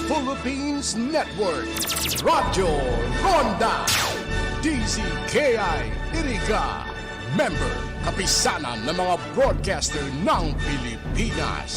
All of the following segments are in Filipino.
Philippines Network, Radyo Ronda, DZKI Iriga, member kapisanan ng mga broadcaster ng Pilipinas.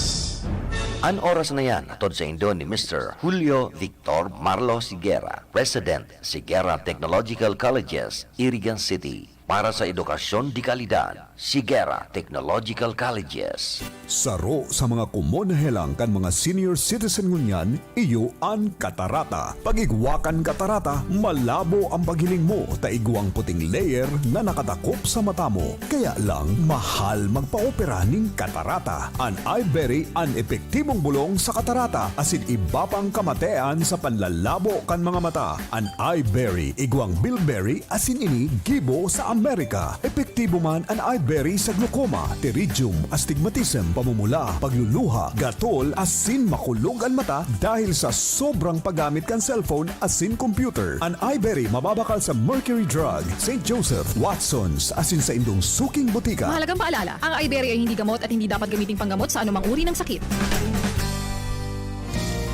An oras na yan, atod sa Indo ni Mr. Julio Victor Marlo Siguera, President, Siguera Technological Colleges, Irigan City. Para sa edukasyon di kalidad, Siguera Technological Colleges. Saro sa mga kumonahelang kan mga senior citizen ngunyan, iyo ang katarata. Pagigwakan katarata, malabo ang paghiling mo, taigwang puting layer na nakatakop sa mata mo. Kaya lang, mahal magpa-opera ning katarata. An iBerry, an epektibong bulong sa katarata, asin iba pang kamatean sa panlalabo kan mga mata. An iBerry, igwang bilberry, asin ini gibo sa Amerika. Epektibo man an iBerry sa glaucoma, pterygium, astigmatism, pamumula, pagluluha, gatol, asin makulog ang mata dahil sa sobrang paggamit kan cellphone asin computer. An iBerry mababakal sa Mercury Drug, St. Joseph, Watson's, asin sa indong suking butika. Mahalagang paalala, ang iBerry ay hindi gamot at hindi dapat gamiting panggamot sa anumang uri ng sakit.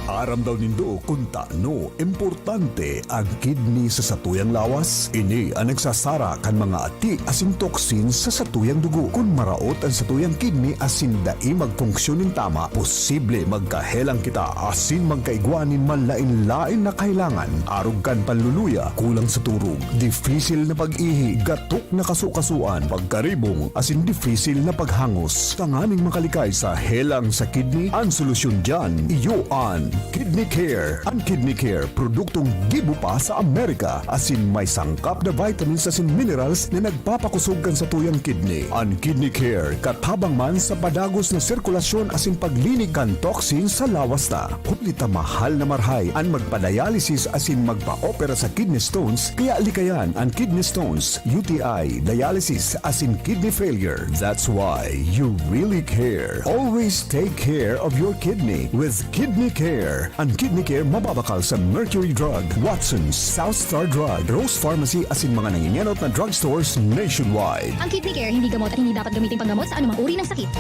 Aram daw nindo kung taano importante ang kidney sa satuyang lawas. Ini ang nagsasara kan mga ati asin toksin sa satuyang dugo. Kung maraot ang satuyang kidney asin dai magfunksyonin tama, posible magkahelang kita asin magkaigwanin manlain-lain na kailangan. Arog kan panluluya, kulang sa turog, difisil na pag-ihi, gatok na kasukasuan, pagkaribong asin difisil na paghangos. Tanganing makalikay sa helang sa kidney, ang solusyon dyan, iyo an Kidney Care. Ang Kidney Care, produktong gibo pa sa Amerika, asin may sangkap na vitamins asin minerals na nagpapakusog kan sa tuyang kidney. Ang Kidney Care, katabang man sa padagos na sirkulasyon asin paglinig kan toxin sa lawas na. Kuplita mahal na marhay ang magpa-dialysis asin magpa-opera sa kidney stones, kaya likayan ang kidney stones, UTI, dialysis asin kidney failure. That's why you really care. Always take care of your kidney with Kidney Care. Ang Kidney Care mababakal sa Mercury Drug, Watson's, South Star Drug, Rose Pharmacy asin mga nanginyanot na drugstores nationwide. Ang Kidney Care hindi gamot at hindi dapat gamiting panggamot sa anumang uri ng sakit.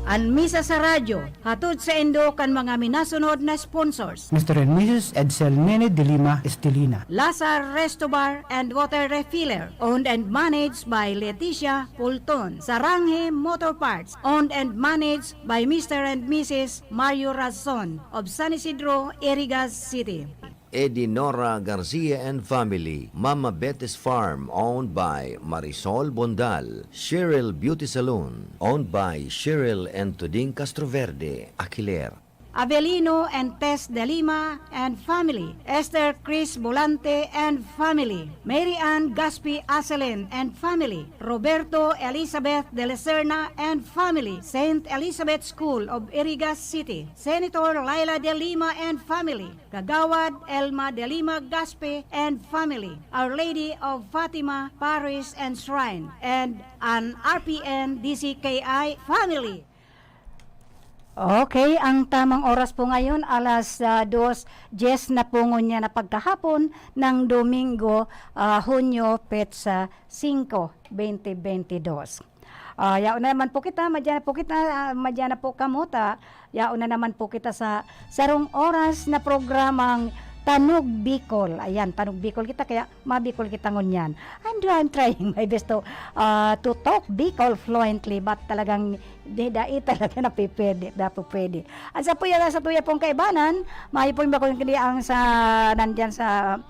An misa sa radyo, hatod sa Indo kan mga minasunod na sponsors. Mr. and Mrs. Edsel Nene de Lima Estelina. Lazar Resto Bar and Water Refiller, owned and managed by Leticia Pulton. Saranghe Motor Parts, owned and managed by Mr. and Mrs. Mario Razon of San Isidro, Irigas City. Edinora Garcia and Family, Mama Betty's Farm, owned by Marisol Bondal, Cheryl Beauty Salon, owned by Cheryl and Tuding Castroverde, Aquiler. Avelino and Tess de Lima and family, Esther Chris Volante and family, Mary Ann Gaspi Aselen and family, Roberto Elizabeth de la Serna and family, Saint Elizabeth School of Irigas City, Senator Laila de Lima and family, Kagawad Elma de Lima Gaspi and family, Our Lady of Fatima Parish and Shrine, and an RPN DCKI family. Okay, ang tamang oras po ngayon, alas 2:10 na po ngunya na pagkahapon ng Domingo, Hunyo, Petsa 5, 2022. Yaon na naman po kita, madyan na po kamuta, yaon na naman po kita sa sarong oras na programang Tanog Bicol. Ayan, Tanog Bicol kita, kaya mabicol kita ngunyan. I'm trying my best to talk Bicol fluently, but talagang dai talaga na pwede. At sa po yan, sa tuya pong kaibanan, may po yung bakong ang sa, nandyan sa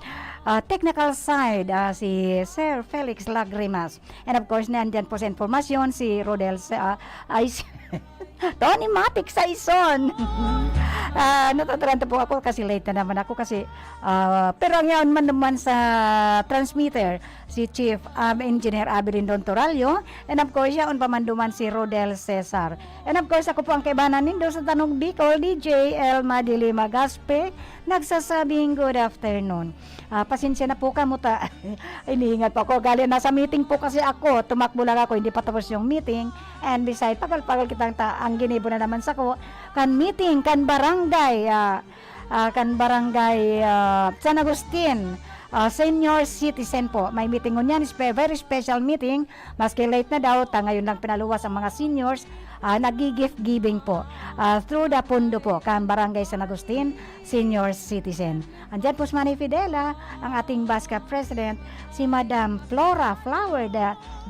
technical side, si Sir Felix Lagrimas. And of course, nandyan po sa informasyon, si Rodel Tony Matic sa ison. Natataranta po ako kasi late na naman ako kasi pero ang yaon man naman sa transmitter si Chief Engineer Abilin Don Toralio, and of course yaon pa man duman si Rodel Cesar, and of course ako po ang kaibanan nindo sa Tanong Bicol, DJ Elma de Lima Gaspe, nagsasabing good afternoon. Pasensya na po kamuta. Iniingat po ako. Galing nasa meeting po kasi ako. Tumakbo lang ako. Hindi pa tapos yung meeting. And besides, pagal-pagal kitang ang ginibo na naman sa ko. Kan meeting, kan barangay San Agustin. Senior citizen po. May meeting ngunyan. Very special meeting. Maski late na daw. Ngayon lang pinaluwas ang mga seniors. nagi-gift giving po through the Pundo po, kan Barangay San Agustin Senior Citizen. Andyan po si Manny Fidela, ang ating BASCA President, si Madam Flora Flower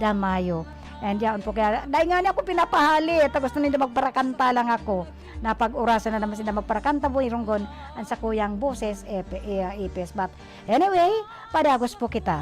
Damayo. And yan po, kaya dahil nga niya ako pinapahali, gusto nila magparakanta lang ako. Napag-orasan na naman sila magparakanta po irunggon ang sa kuyang boses ipes. But anyway, padagos po kita.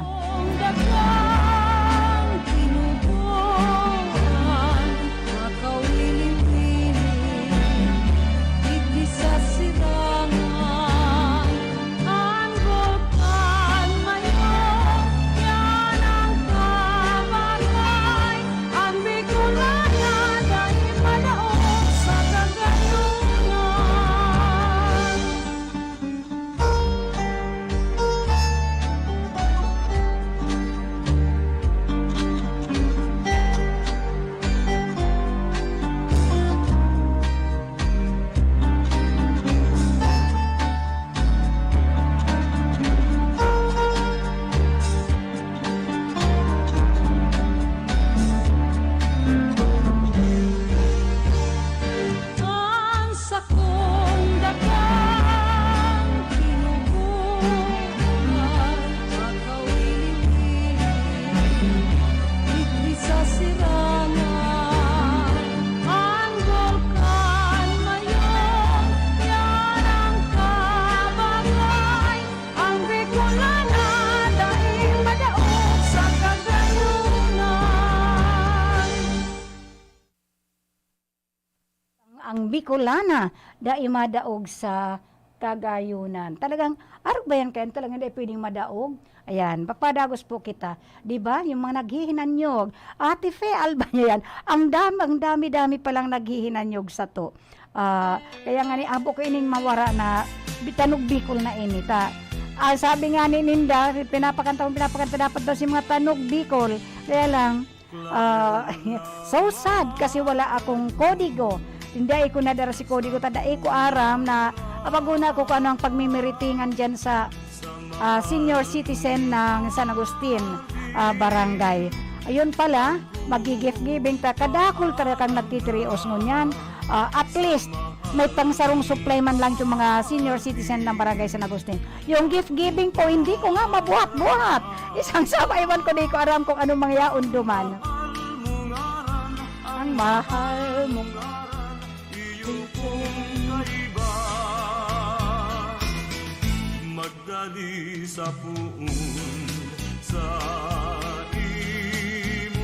Ang Bicolana dai madaog sa Kagayunan. Talagang arog ba yan kayo? Talagang hindi pwedeng madaog. Ayan, papadagos po kita. Diba? Yung mga naghihinanyog. Ate Fe, alba niya yan. Ang dami palang naghihinanyog sa to. Kaya nga ni abo ko ining mawara na bitanog Bicol na inita. Sabi nga ni Ninda, pinapakanta dapat daw si mga tanog Bicol. Kaya lang, so sad kasi wala akong kodigo. Hindi ko nadara si kodigo. Tadai ko aram na apaguna ko kung ano ang pagmimiritingan dyan sa senior citizen ng San Agustin barangay. Ayun pala, mag-gift giving ta kadakol talagang nagtitirios ngunyan. At least may pangsarong supply man lang yung mga senior citizen ng barangay San Agustin. Yung gift giving po, hindi ko nga mabuhat-buhat. Isang sabaiwan ko, di ko aram kung anong mangyaon duman. Ang mahal mong magdali sa puon sa imong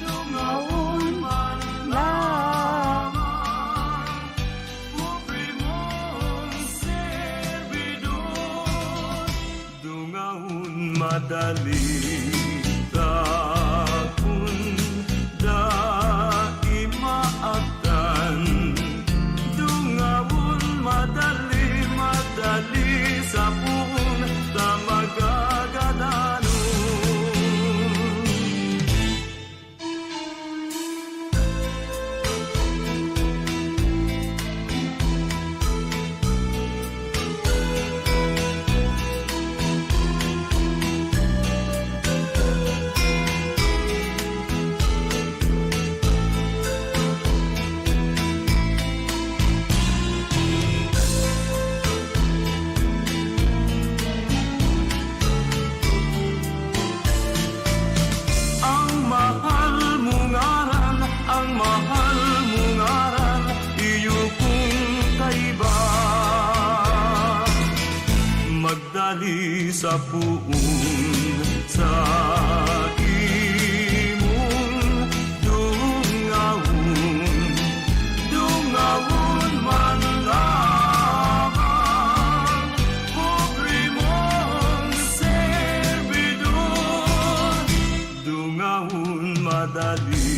dungawon man lamang pobre mong servidor dungawon madali takon dai maagdan madali sa puon ta magagadano sa puon sa imong dungawon man lamang pobre mong servidor dungawon madali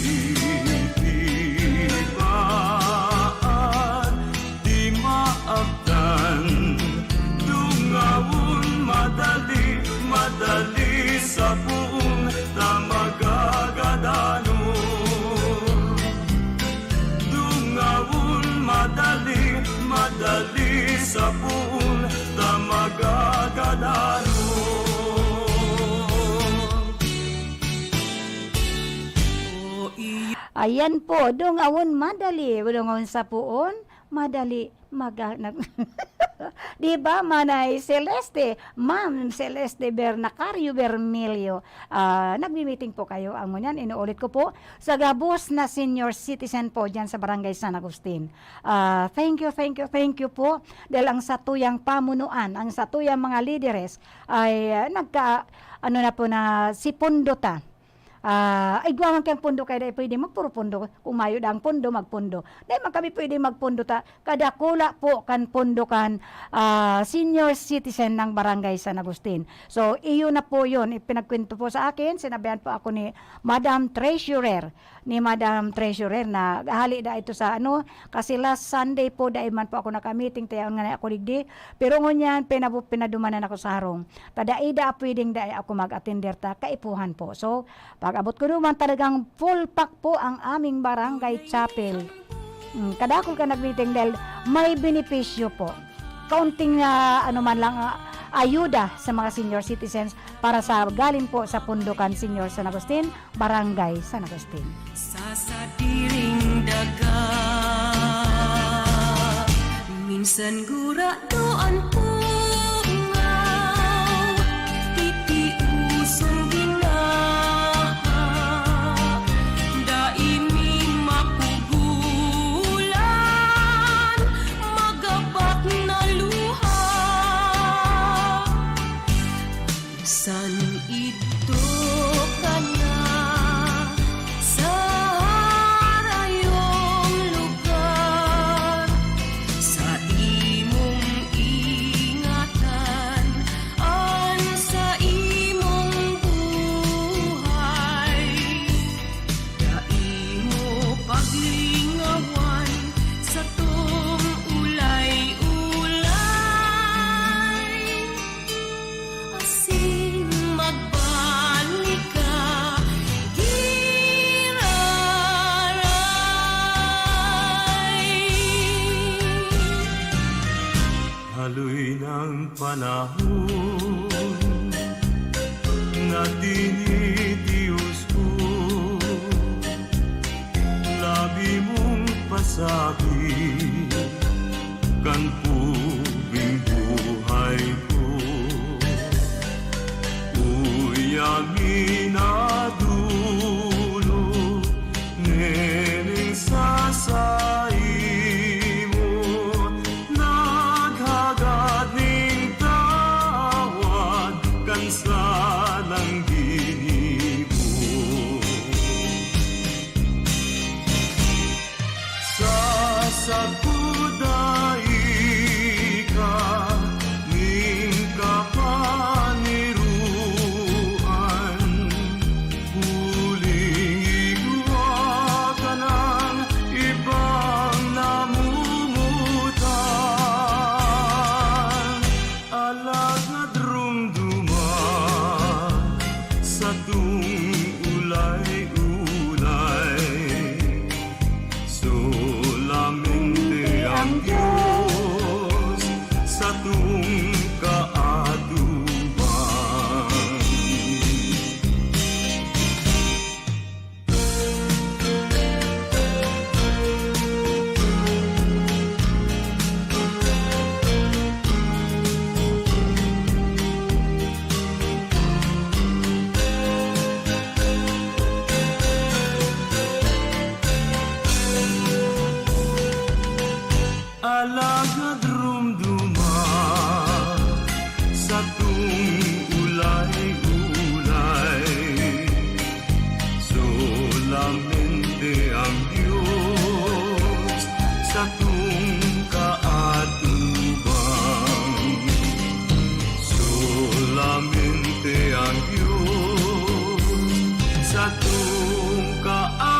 tibaan di maabdan madali sa puon ta magagadano dungawon madali sa puon ta magagadano Ayan po, dungawon madali, dungawon sa puon, madali di ba, Manay Celeste, Ma'am Celeste Bernacario Bermilio, nagmi-meeting po kayo, ang nyan, inuulit ko po, sa gabos na senior citizen po dyan sa Barangay San Agustin. Thank you po, dahil ang satuyang pamunuan, ang satuyang mga lideres, ay ano na po na si Pundota, ay guwaman kayang pundo kaya dahil pwede magpuro pundo kung mayo ang pundo magpundo dahil man kami pwede magpundo ta kada kula po kan pundo kan senior citizen ng Barangay San Agustin. So iyo na po yun, ipinagkwento po sa akin, sinabihan po ako ni Madam Treasurer na hali da ito sa kasi last Sunday po dahil man po ako naka-meeting tayon nga ako digdi, pero ngunyan pinadumanan ako sa harong tadaida pwedeng dahil ako mag-attender ta kaipuhan po. So pag-abot ko naman talagang full pack po ang aming barangay chapel. Kadakol ka nag-meeting dahil may benepisyo po. Kaunting man lang ayuda sa mga senior citizens para sa galing po sa Pundukan Senior San Agustin, Barangay San Agustin. Sa sadiring daga minsan gura doan po titi usong san ito ka na sa harayong lugar sa imong ingatan an sa imong buhay da imo paglingawan sa tong ulay-ulay asing magbalik ka giraray haloy ng panahon na tinitius ko labi mong pasabi kan pubing buhay ko uyami na dulo nening sasay mo naghagad ning tawad kan salang ginimo sa sagudai ka ning kapaniruan huling igwa ka ng ibang namumutan alagad rumduman sa tung ulay-ulay solamente ang Diyos sa tung kaatuban. Alagad rumduman sa tung ulay-ulay solamente ang Diyos sa tung kaatubang solamente ang Diyos sa tung kaatubang.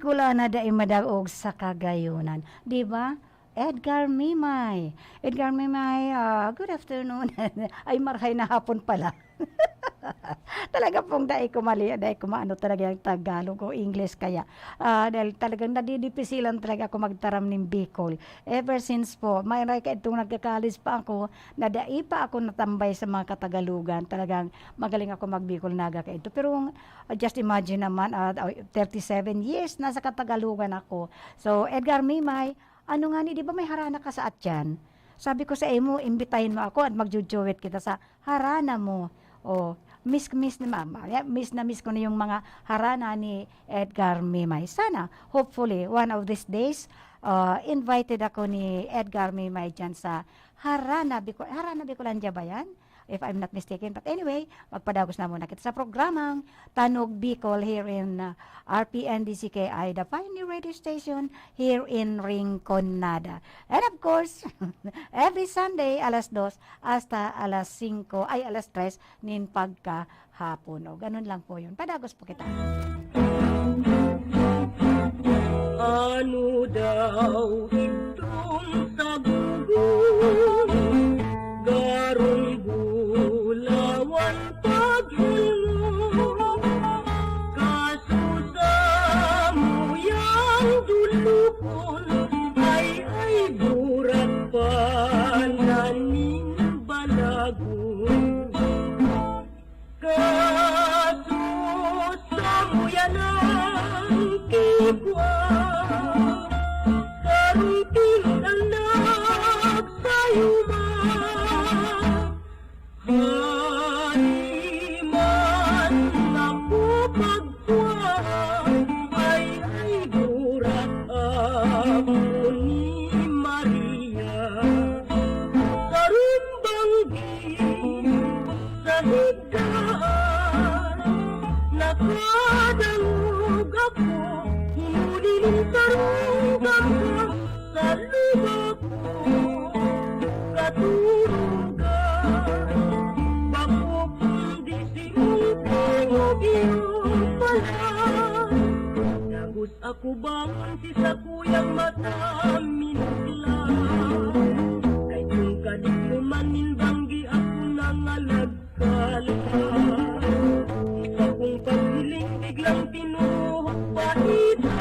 Bicolana dai madaog sa Kagayunan. Di ba? Edgar Mimay. Edgar Mimay, good afternoon. Ay, marhay na hapon pala. Talaga pong dai ko mali, dai ko maano talaga yung Tagalog o English kaya. Dahil talagang nadidipisilan talaga ako magtaram ng Bicol. Ever since po, mayroon ka itong nagka-college pa ako, na dai pa ako natambay sa mga Katagalugan. Talagang magaling ako mag-Bicol naga ka ito. Pero just imagine naman, 37 years nasa Katagalugan ako. So, Edgar Mimay, ano nga ni, di ba may harana ka sa atyan? Sabi ko sa imo, imbitahin mo ako at magjujuwit kita sa harana mo. O, miss na miss ko na yung mga harana ni Edgar Mimay. Sana, hopefully, one of these days, invited ako ni Edgar Mimay dyan sa Harana Bicolandia ba yan? If I'm not mistaken. But anyway, magpadagos na muna kita sa programang Tanog Bicol here in RPN DCKI, the Pioneer Radio Station here in Rinconada. And of course, every Sunday, alas 2 hasta alas 5, ay alas 3, nin pagkahapon. O, ganun lang po yun. Padagos po kita. Ano daw itong sabugon, garong bulawan paghilmo, kasusa mo yang dulupon, ay burak pa naning balagun. Kasusa mo yan ang kibwa, karupin ang nagsayuma. Haliman ako pagkwa, ay burak ako ni Maria. Karumbanggi sa higdaan, nakadangog ako, hinuli ng tarungan ko sa lubak ko, katurugan. Papupundi siung tingog iyong pala, nagus ako bangon si sa kuyang mata minugla. Kay kung kadikluman minbanggi ako nangalagkala, isa kong paghiling biglang tinuhok paita.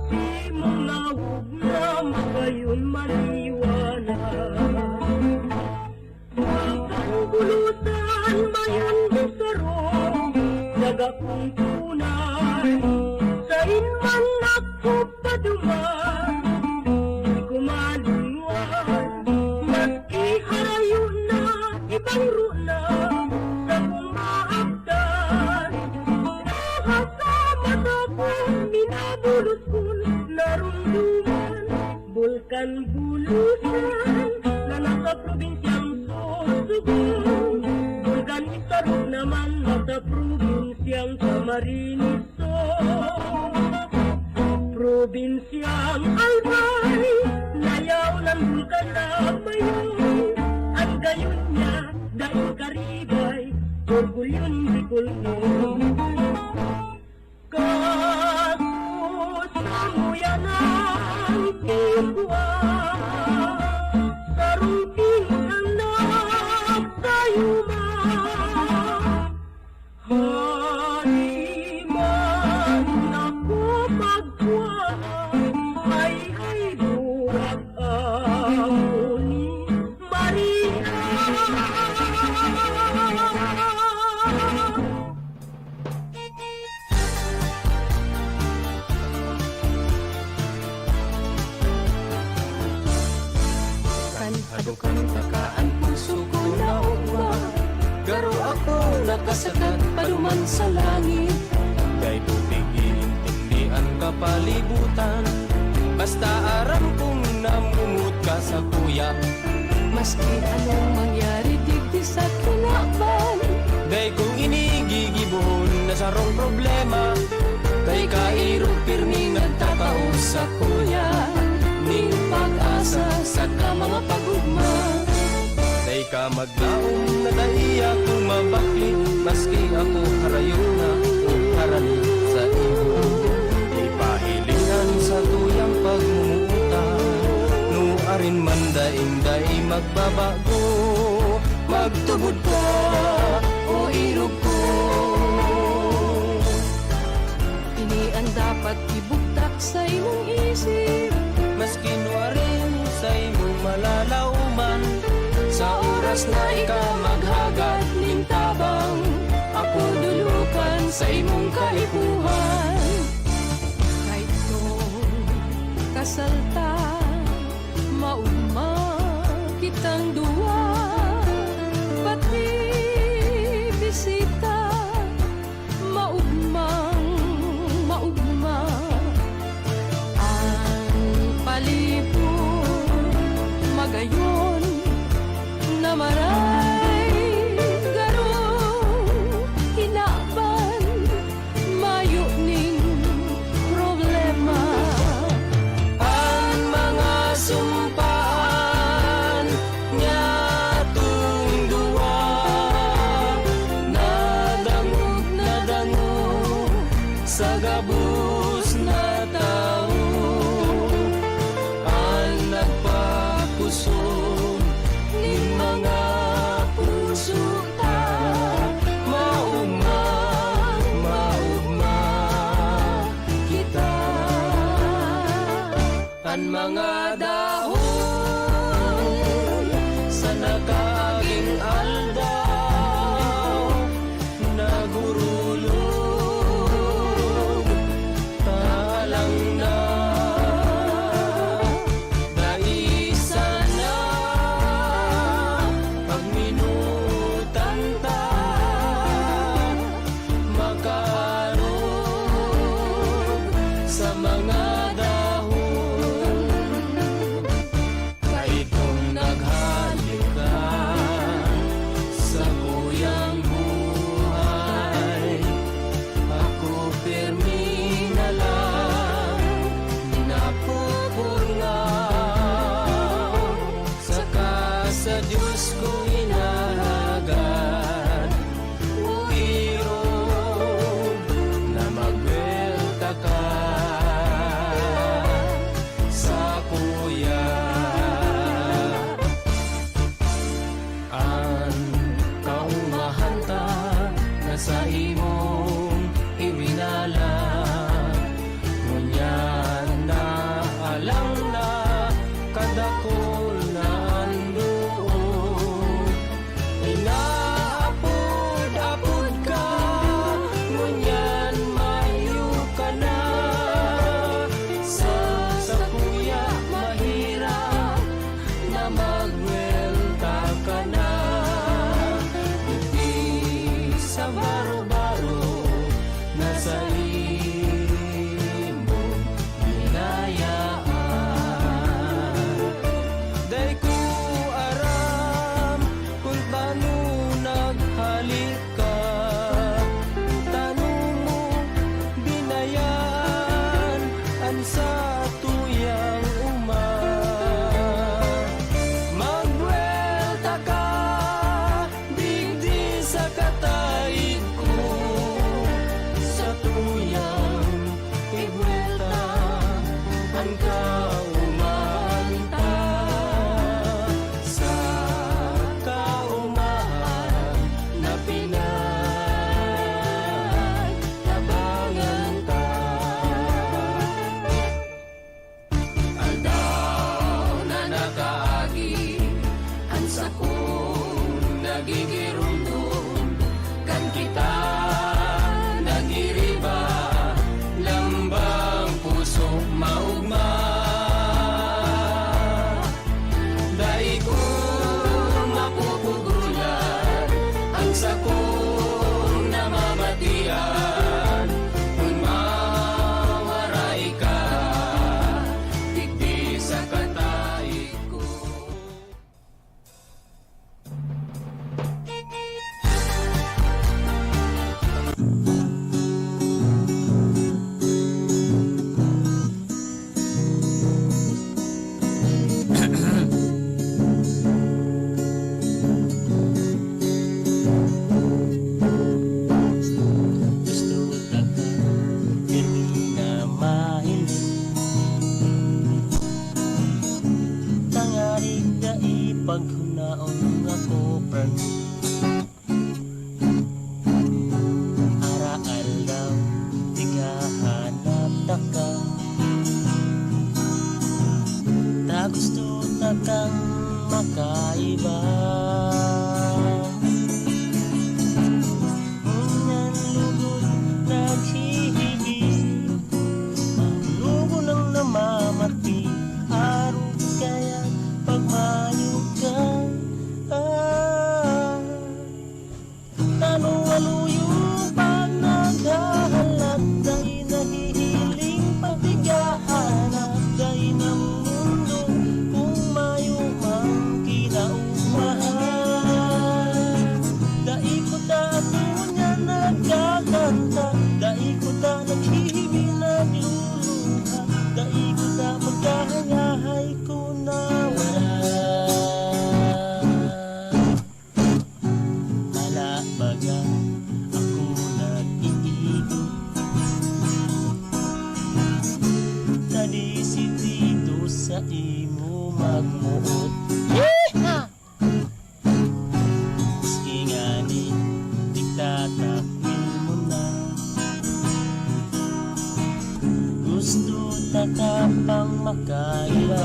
Si mong nawag na magayon maliwanag, ang bulusan mayon busarong, daga kong tunay, sa inman ako paduman, di ko malunwan, maski harayo na, ibang runa, sa kong maagdan, nakasama na kong minabulot kong narunduman, bulkan bulusan, na nasa probinsyang Susugun, bulkan isarog naman nasa probinsyang Camarines Sur. Probinsyang Albay, layaw ng bulkan na mayon, ang gayon niya dahil karibay, orgulyon Bicol mo. Kasusa mo yan ang kibwa, saruping ang nagsayuma. Haliman ako pagkwa, ay burak ako ni Maria. Adukan takaan puso ko na ugma, garo ako nakasakat paduman sa langit. Kay tubig iintindihan kapalibutan, basta aram kong namumut ka sa kuya. Maski anong mangyari digdi sa kinaban, day kung inigigibuhon na sa rong problema, kay kairo pirmi nagtatao sa kuya. Ning pag-asa sa mga pagugma, day ka maglaom na dahiya kung mabakli, maski ako harayon na o harali sa iyo. magbabago, magtubod ka o irog ko. Ini ang dapat ibugtak sa imong isip. Mas kinwa rin sa imong malalauman, sa oras na ikaw maghagad ning tabang, ako dulukan sa imong kaipuhan. Kahit tong kasalta, maugma kitang duwa, pati bisita, maugma ang palibot, magayon na maray garong hinaban, mayo ning problema. Ang mga sumpaan niya duwa, nadango sa gabos na tao, ang nagpapuso ning mga puso ta, maugma kita. Ang mga dahon sa nakaaging aldaw, nagurulog, talang na, naisa na, pagminutan ta, makarog sa mga dahon. makaiba. Unyan lugod naghihibig, lugo ng namamati, araw kaya pagmayog ka. Tanong-aluyong pag naghahalat, dahil nahihiling pagtigahanap, dahil ng mundo kung mayumang kinaumahan. Dahil ko ta ako niya nagkakanta, dahil ko ta naghihibig nagluluha, dahil ko ta magkahayahay ko na wala. Baga ako nag-iikot, nadisip dito sa imo magmuot. Maski nga ni tigtatakwil mo na, gusto ta pang makaiba.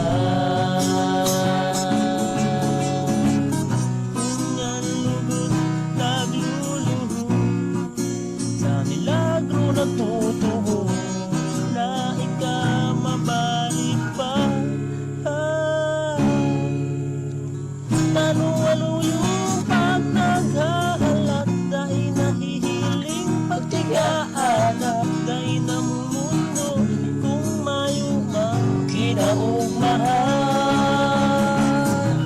Natutubo na ikaw mabalik pa. Tanong-aluyong pag naghahalat, dahil nahihiling pagtigahanap, dahil namumundo kung mayumang kinaugmahan.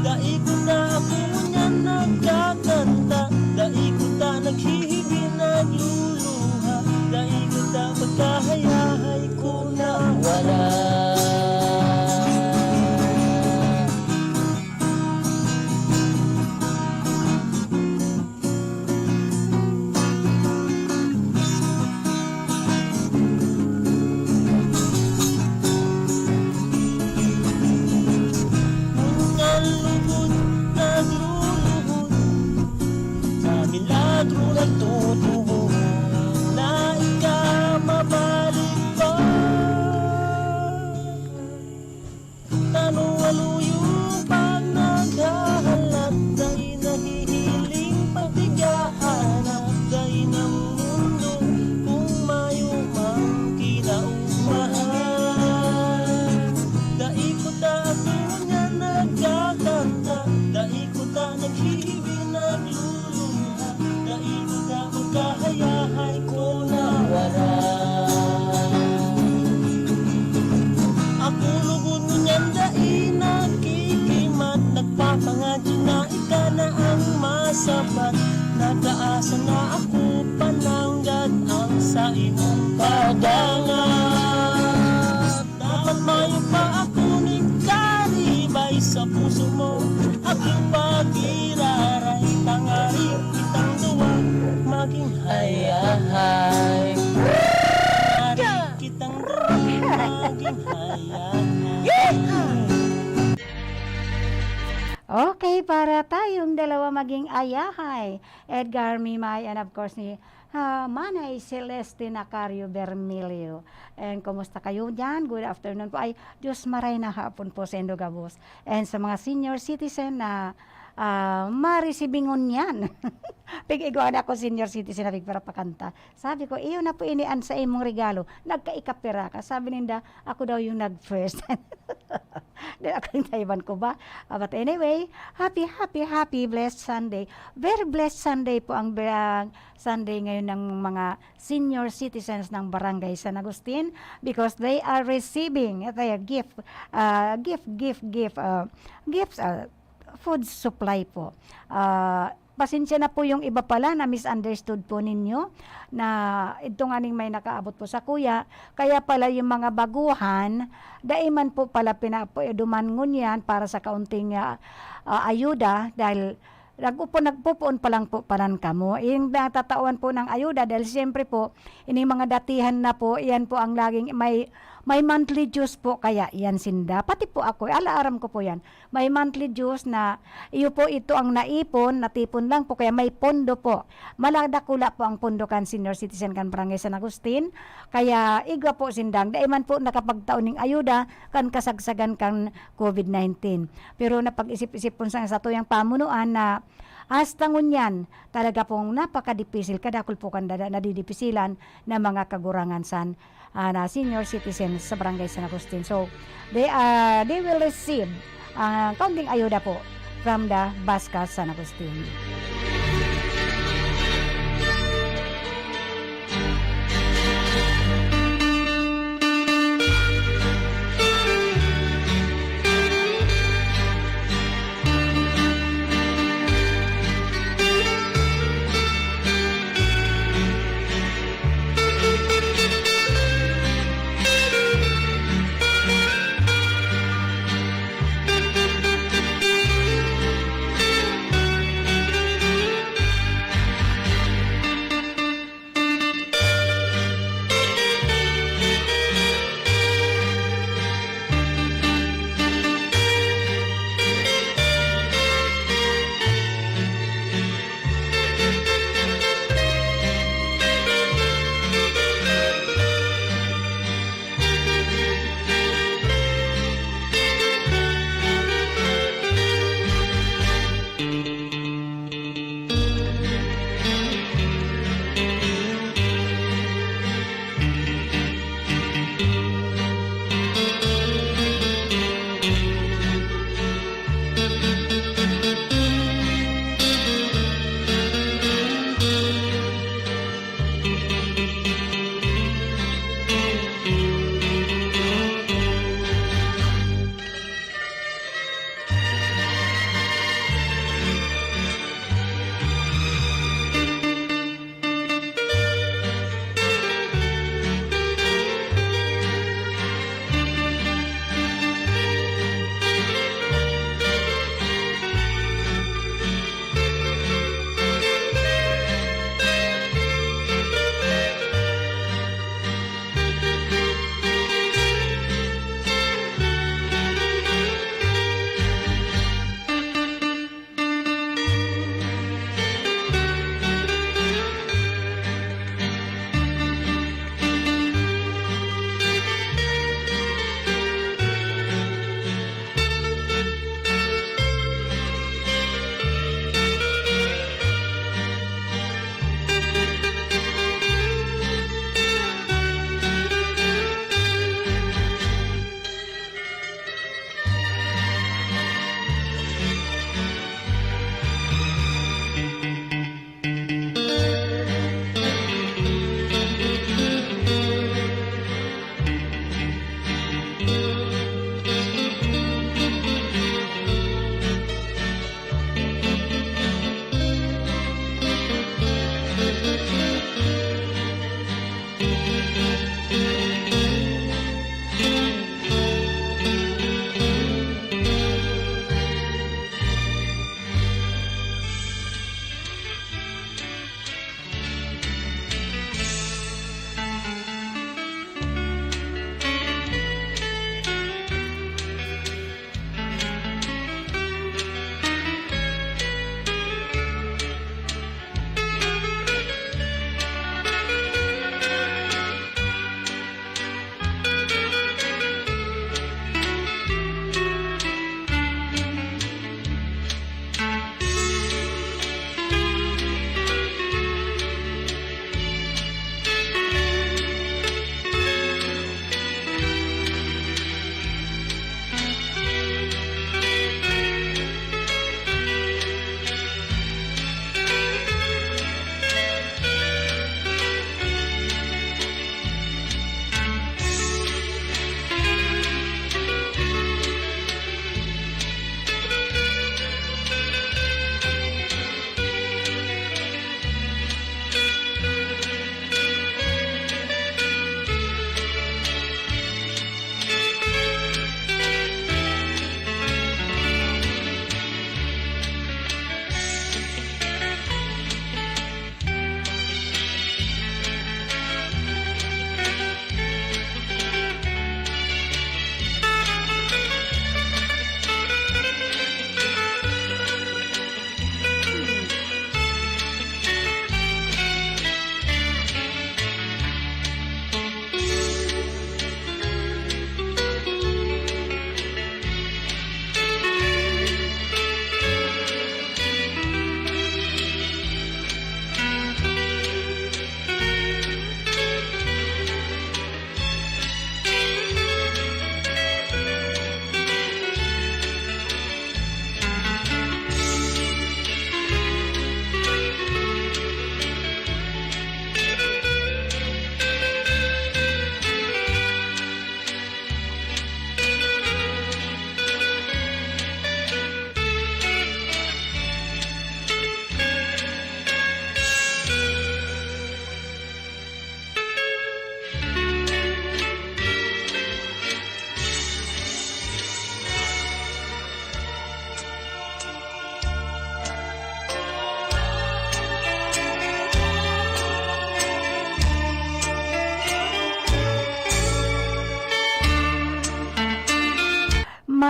Dahil ko na ako niyan nagkakanta, dahil ko ta naghihibig nagluluha, dahil ko ta magkahayahay ko na wala. Unyan lugod nagluluhod, sa milagro nagtutubo, na ikaw mabalik pa. Tanong-aluyong pag naghahalat, dahil nahihiling pagtigahanap, dahil ng mundo kung mayumang kinaumahan. Dahil ko ta ako niya nagkakanta, dahil ko ta naghihibig nagluluha, dahil ko ta magkahayahay ko na wala. Ako lugod mo niyan dahil nakikimat, nagpapangadyo na ika na ang masapat, nag-aasa na ako pananggad ang sa imong padangat. Dapat mayo pa ako ni karibay sa puso mo, aking pag-iraray, tangarin kitang duwa, maging hayahay. Tangarin kitang duwa, maging hayahay. Okay, para tayong dalawa maging ayahay. Edgar Mimay and of course ni Manay Celeste Nacario Bermilio. And kumusta kayo dyan? Good afternoon po. Ay, Diyos maray na hapon po sa Indogabos. And sa mga senior citizen na marisibingon yan. Pig-iguan ako senior citizen na para pakanta. Sabi ko, iyo na po inian sa imong regalo. Nagkaikapira ka. Sabi ninda, ako daw yung nag-first. Then ako yung Taiwan ko ba? But anyway, happy, blessed Sunday. Very blessed Sunday po ang Sunday ngayon ng mga senior citizens ng Barangay San Agustin because they are receiving gifts, food supply po. Pasensya na po yung iba pala na misunderstood po ninyo na ito nga ning may nakaabot po sa kuya. Kaya pala yung mga baguhan, daiman po pala dumangon yan para sa kaunting ayuda dahil nagpupuon pa lang po paran kamo. Yung natatawan po ng ayuda dahil siyempre po, ini mga datihan na po, yan po ang laging may monthly dues po kaya yan sinda. Pati po ako, alaaram ko po yan. May monthly dues na iyo po ito ang naipon, natipon lang po kaya may pondo po. Maladakula po ang pondo kan senior citizen kan Barangay San Agustin. Kaya igwa po sindang. Daiman po nakapagtaon ng ayuda kan kasagsagan kan COVID-19. Pero napag-isip-isip po sa tuyang pamunuan na hasta ngunyan, talaga pong napakadipisil, kadakul po kanda nadidipisilan na mga kagurangan na senior citizens sa Barangay San Agustin. So, they will receive kaunting ayuda po from the Bascas San Agustin.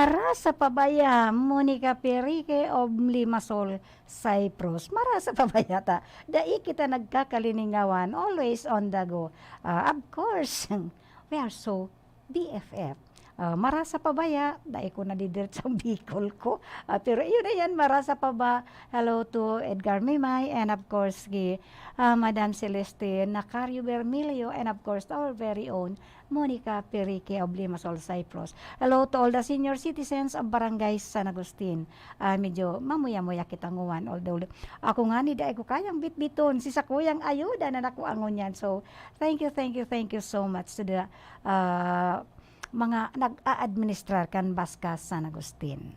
Marasa pabaya, Monica Perique of Limassol, Cyprus. Marasa pabaya ta. Dai kita nagkakaliningawan, always on the go. Of course, we are so BFF. Marasa pabaya, dai ko nadidirt sa Bicol ko. Pero yun na yan, marasa pa ba? Hello to Edgar Mimay and of course, Madam Celeste Nacario Bermilio and of course, our very own Monica Perique of Limassol, Cyprus. Hello to all the senior citizens of Barangay San Agustin. Medyo mamuya-muya kitang uwan. Although ako nga ni dai ko kayang bitbiton. Si sakuyang ayuda na nakuangon yan. So, thank you so much to the mga nag-a-administrar kan Baskas San Agustin.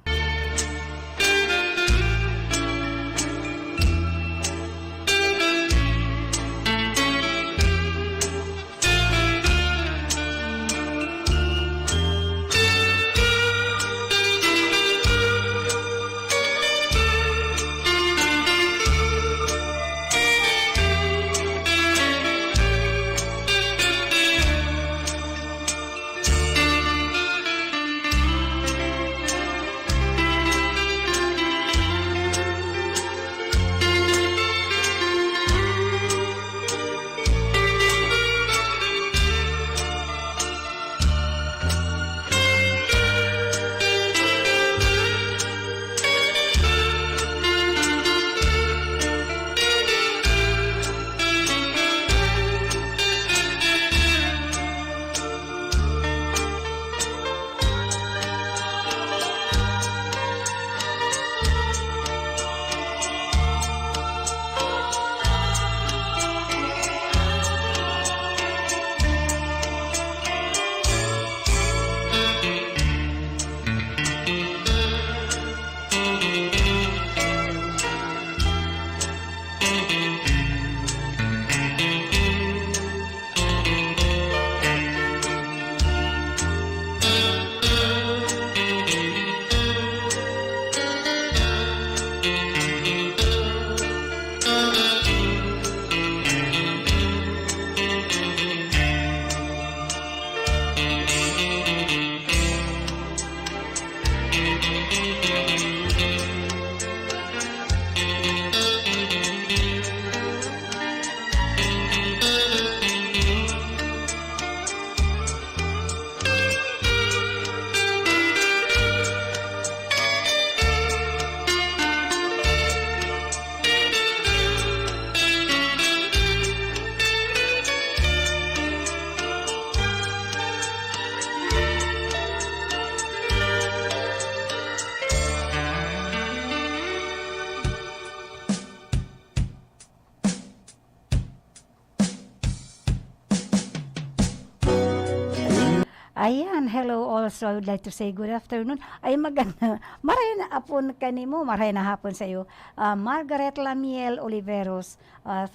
Ayan, hello also. I would like to say good afternoon. Ay maganda. Maray na apon kanimo, maray na hapon sa iyo. Margaret Lamiel Oliveros.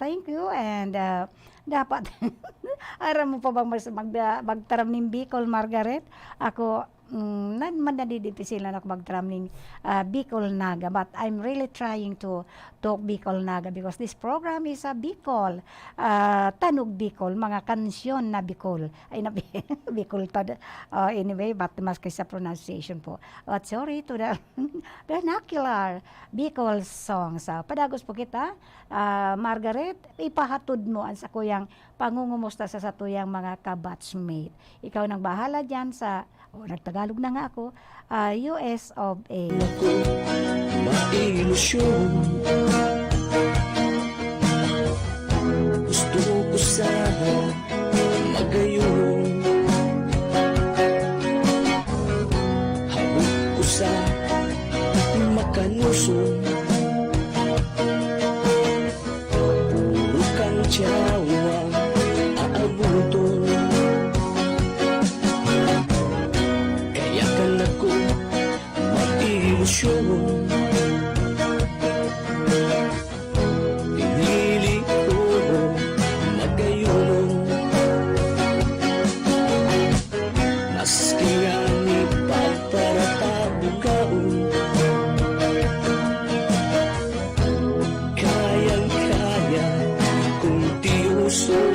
Thank you and dapat aram mo pa bang magtaram ning Bicol, Margaret? Ako madadidip sila na magtaram ning Bicol Naga, but I'm really trying to talk Bicol Naga because this program is a Bicol, Tanog Bicol, mga kansyon na Bicol. Ay na Bicol anyway, but mas kaysa pronunciation po. Sorry to the vernacular Bicol songs. Padagos po kita, Margaret, ipahatod mo ang sa kuyang pangungumusta sa satuyang mga kabatchmate. Ikaw nang bahala dyan sa nagtagalog na nga ako, US of A. Ako, mailusyon. Gusto ko sana magayon. Habog ko sa makalusong. Puro kang tiyawang aabuton. Ako mag-ilusyon. Pinili ko magayon. Maski nga ni pagparatabugaon, kayang-kaya kung tiuson.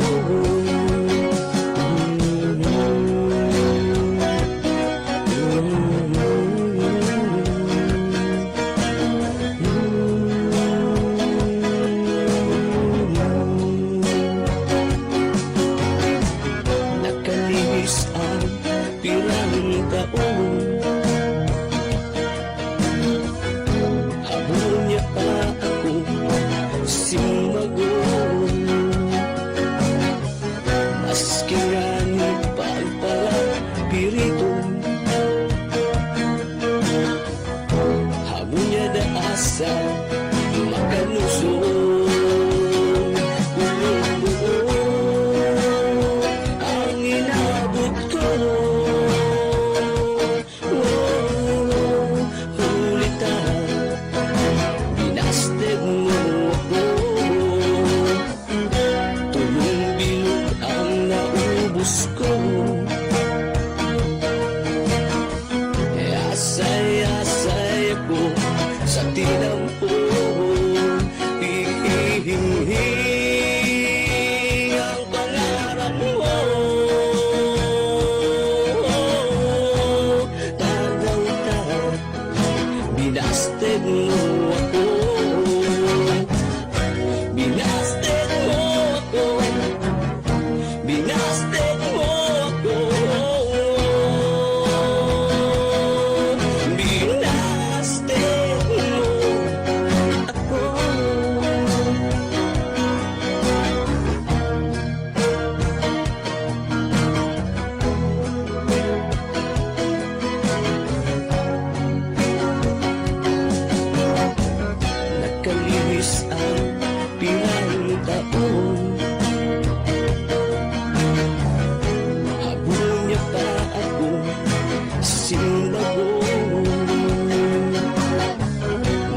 pirito. Hamon niya na asa makalusong. Ang inabot ko, ulitan, binasted mo ako. Tulong bilog ang naubos ko. Asay-asay ako sa tinampon. Ihihing ang pangarap mo. Tagaw-taw, binasted mo ako. Binasted mo ako. Binasted mo ako. Binasted mo ako. Nakalihis ang pilang taon. Habol niya pa ako sinabon.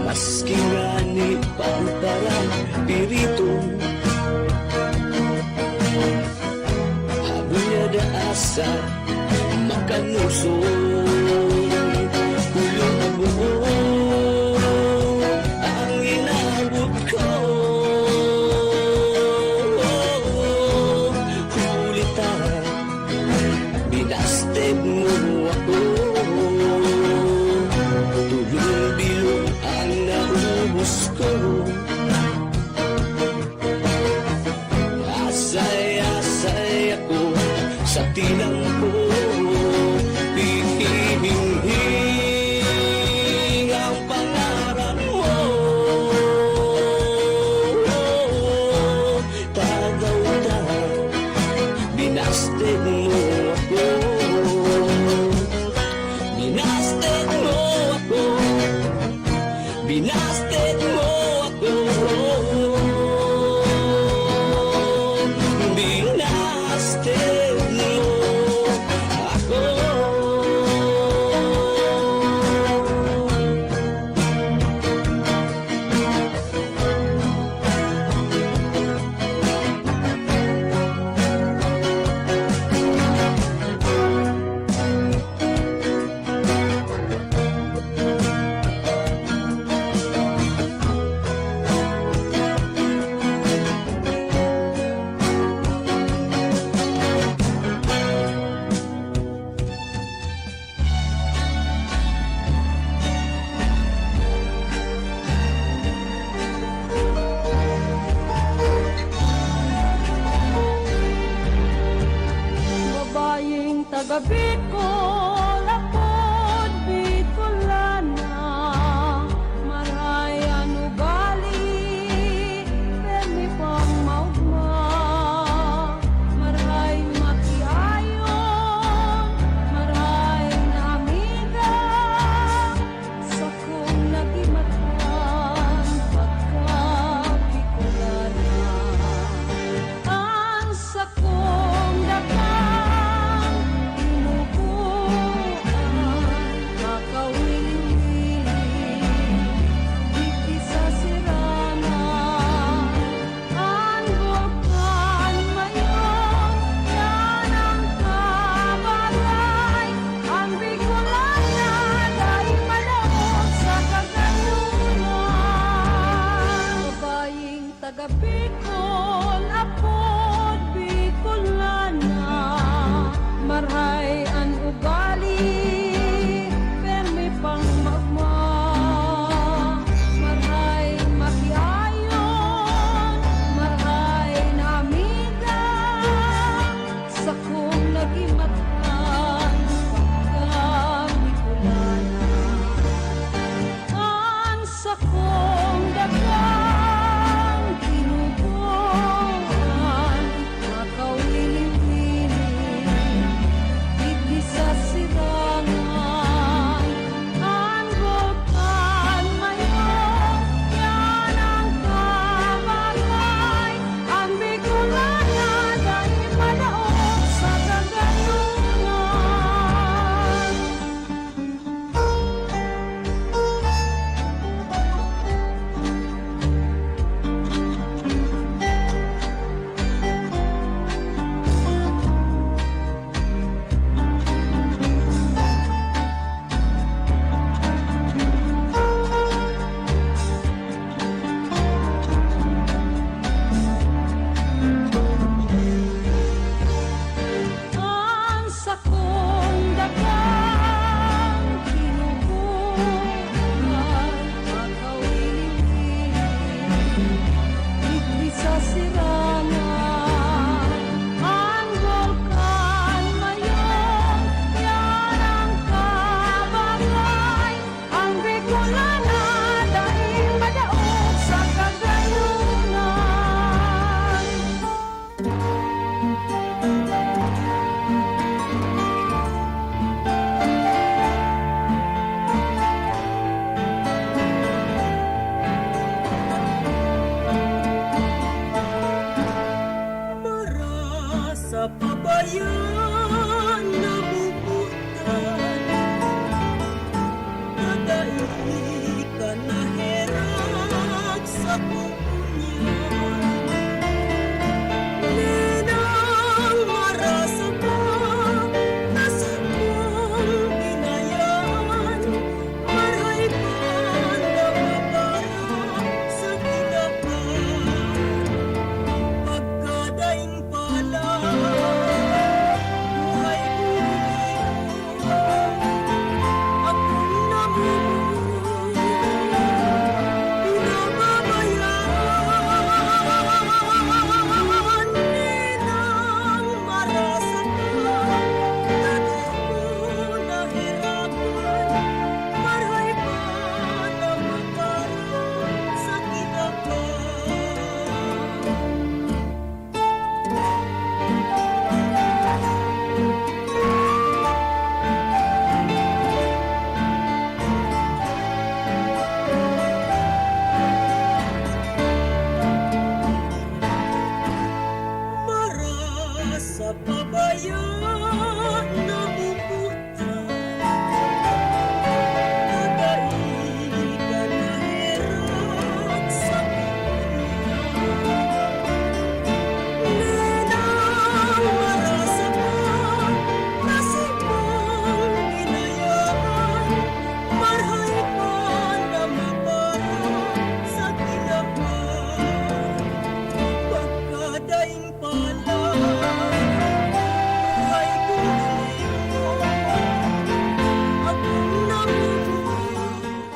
Maski nga ni parang pirito. Habol niya da asa makalusong. Kulong buo ang inabot ko. Kulitan, binasted mo ako. Tulong bilog ang naubos ko. Asay-asay ako sa tinang ko. Hihing ang pangarap mo. Tagaw-taw, binasted mo ako. Binasted mo ako. Binasted mo ako.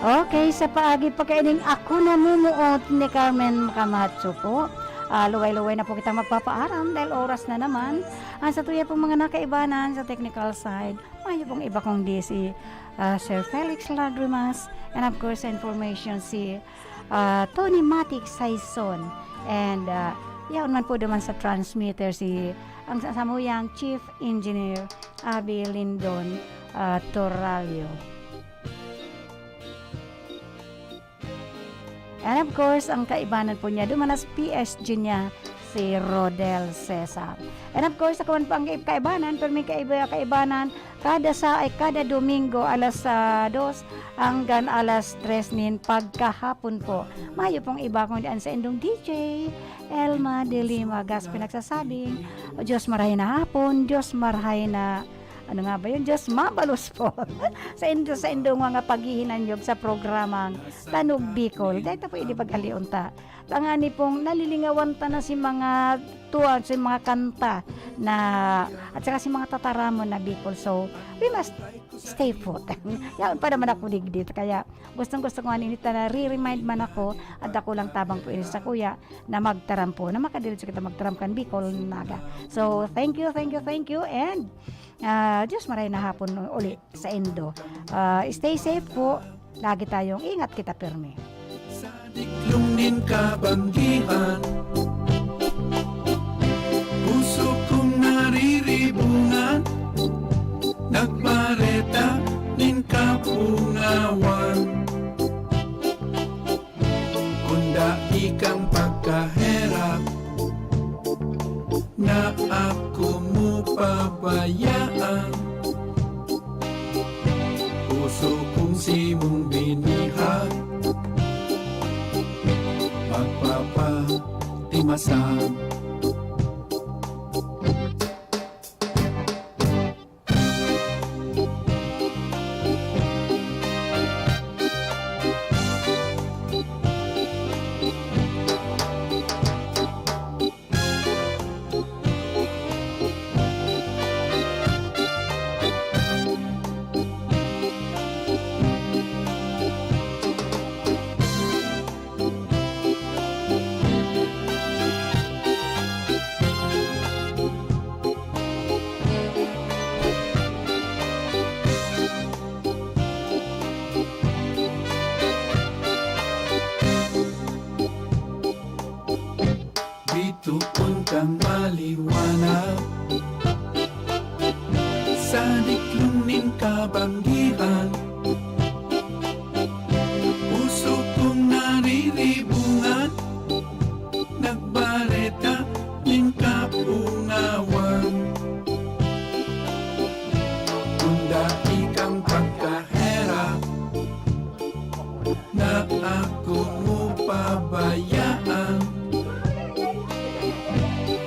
Okay, sa paagi pagkaining ako namumuot ni Carmen Camacho po. Luway-luway na po kitang magpapaaram dahil oras na naman. Sa tuya pong mga nakaibanan sa technical side, mayo pong iba kong si Sir Felix Lagrimas, and of course sa information si Tony Matic Saison, and yaon man po naman sa transmitter si ang samuyang Chief Engineer Abby Lindon Torralio. And of course, ang kaibanan po niya, dumanas PSG niya, si Rodel Cesar. And of course, ako man po ang kaibanan, pero may kaibanan, kada Domingo, alas 2 hanggang alas 3 nin pagkahapon po. Mayo pong iba kong diyan sa indong DJ, Elma de Lima Gas pinagsasabing, o Diyos marahay na hapon, Diyos marahay na ano nga ba yun? Diyos mabalos po sa indong mga paghihinanyog sa programang Tanog Bicol. Dahil po hindi pag-aliunta. Tangani pong nalilingawan ta na si mga tuwan, si mga kanta na, at saka si mga tataramon na Bicol. So, we must stay put. Yan pa naman ako dito. Kaya gustong-gusto ko nita na re-remind man ako at ako lang tabang po sa kuya na magtaram po, na makadilit kita magtaram kan Bicol Naga. So, thank you, and Diyos maray na hapon uli sa Indo. Stay safe po. Lagi tayong ingat kita perme. Sa diklong nin kabanggihan, puso kong nariribungan, nagbareta nin kapungawan. Kunda ikang pagkaherap, na ako mo pabayaan. Puso kong simong binihag, magpapatimasan. Bituon kang maliwanag, sa diklong nin kabanggihan, puso kong nariribungan, nagbareta nin kapungawan. Kunda ikang pagkahera, na ako mo pabayaan.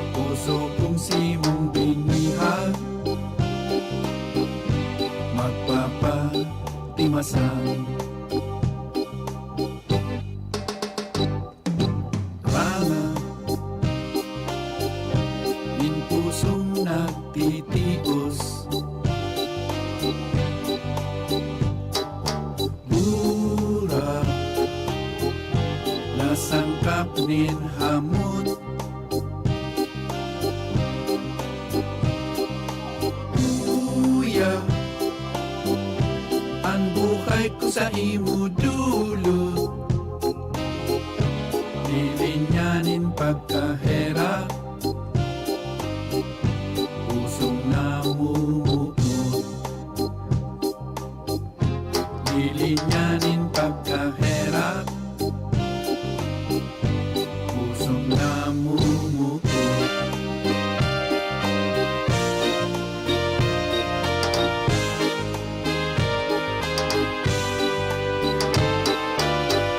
Puso kong simong binihag, magpapatimasan. Rana, min pusong nagtitios, bura, nasangkap nin hamot. Ang buhay ko sa imo dulot, lilinyanin pagkahera, pusong namumuot, lilinyanin